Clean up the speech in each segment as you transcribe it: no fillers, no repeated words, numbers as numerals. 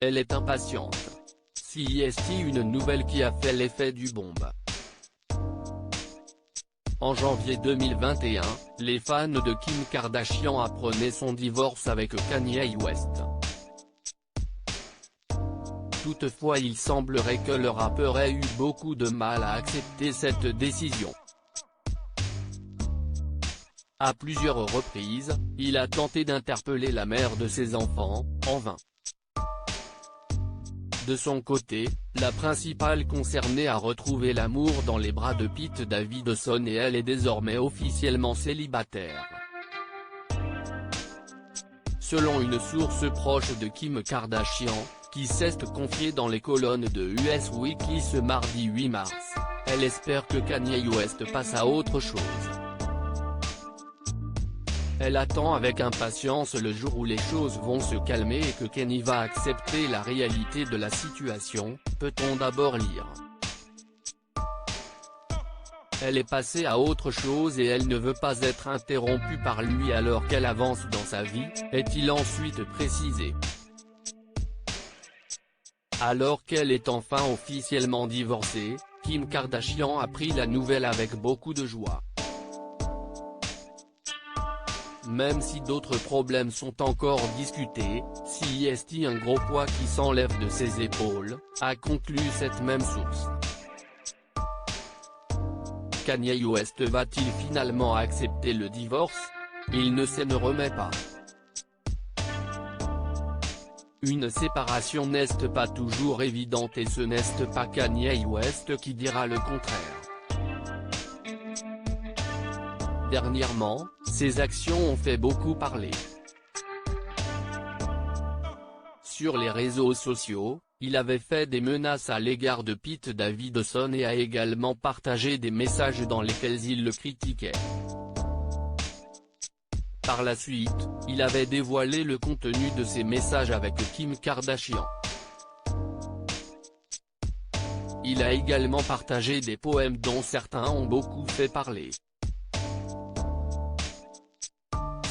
Elle est impatiente. CIST, une nouvelle qui a fait l'effet du bombe. En janvier 2021, les fans de Kim Kardashian apprenaient son divorce avec Kanye West. Toutefois, il semblerait que le rappeur ait eu beaucoup de mal à accepter cette décision. À plusieurs reprises, il a tenté d'interpeller la mère de ses enfants, en vain. De son côté, la principale concernée a retrouvé l'amour dans les bras de Pete Davidson et elle est désormais officiellement célibataire. Selon une source proche de Kim Kardashian, qui s'est confiée dans les colonnes de Us Weekly ce mardi 8 mars, elle espère que Kanye West passe à autre chose. Elle attend avec impatience le jour où les choses vont se calmer et que Kanye va accepter la réalité de la situation, peut-on d'abord lire. Elle est passée à autre chose et elle ne veut pas être interrompue par lui alors qu'elle avance dans sa vie, est-il ensuite précisé. Alors qu'elle est enfin officiellement divorcée, Kim Kardashian a pris la nouvelle avec beaucoup de joie. Même si d'autres problèmes sont encore discutés, CIST, un gros poids qui s'enlève de ses épaules, a conclu cette même source. Kanye West va-t-il finalement accepter le divorce? Il ne s'en remet pas. Une séparation n'est pas toujours évidente et ce n'est pas Kanye West qui dira le contraire. Dernièrement, ses actions ont fait beaucoup parler. Sur les réseaux sociaux, il avait fait des menaces à l'égard de Pete Davidson et a également partagé des messages dans lesquels il le critiquait. Par la suite, il avait dévoilé le contenu de ses messages avec Kim Kardashian. Il a également partagé des poèmes dont certains ont beaucoup fait parler.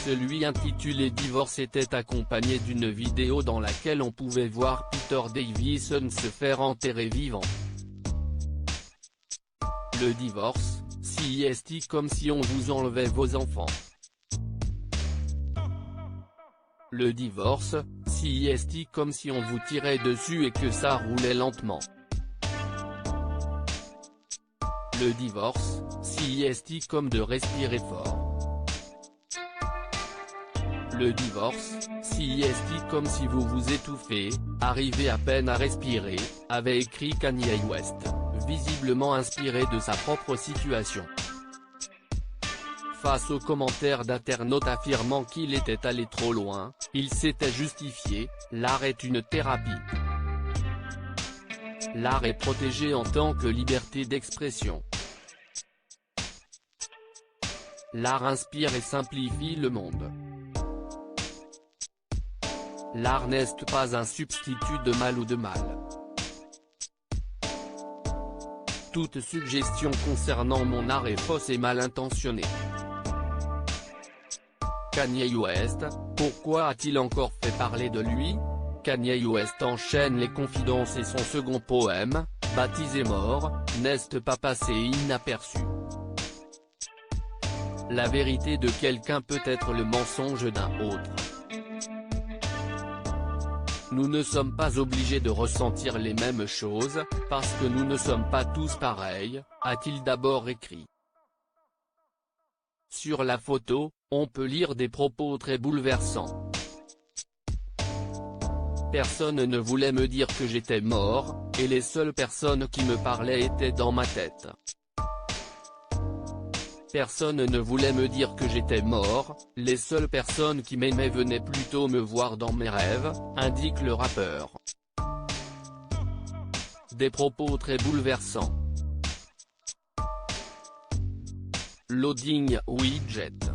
Celui intitulé Divorce était accompagné d'une vidéo dans laquelle on pouvait voir Peter Davison se faire enterrer vivant. Le divorce, CIST, comme si on vous enlevait vos enfants. Le divorce, CIST, comme si on vous tirait dessus et que ça roulait lentement. Le divorce, CIST, comme de respirer fort. Le divorce, CIST, comme si vous vous étouffez, arrivez à peine à respirer, avait écrit Kanye West, visiblement inspiré de sa propre situation. Face aux commentaires d'internautes affirmant qu'il était allé trop loin, il s'était justifié, l'art est une thérapie. L'art est protégé en tant que liberté d'expression. L'art inspire et simplifie le monde. L'art n'est pas un substitut de mal ou de mal. Toute suggestion concernant mon art est fausse et mal intentionnée. Kanye West, pourquoi a-t-il encore fait parler de lui? Kanye West enchaîne les confidences et son second poème, baptisé Mort, n'est pas passé inaperçu. La vérité de quelqu'un peut être le mensonge d'un autre. Nous ne sommes pas obligés de ressentir les mêmes choses, parce que nous ne sommes pas tous pareils, a-t-il d'abord écrit. Sur la photo, on peut lire des propos très bouleversants. Personne ne voulait me dire que j'étais mort, et les seules personnes qui me parlaient étaient dans ma tête. Personne ne voulait me dire que j'étais mort, les seules personnes qui m'aimaient venaient plutôt me voir dans mes rêves, indique le rappeur. Des propos très bouleversants. Loading widget.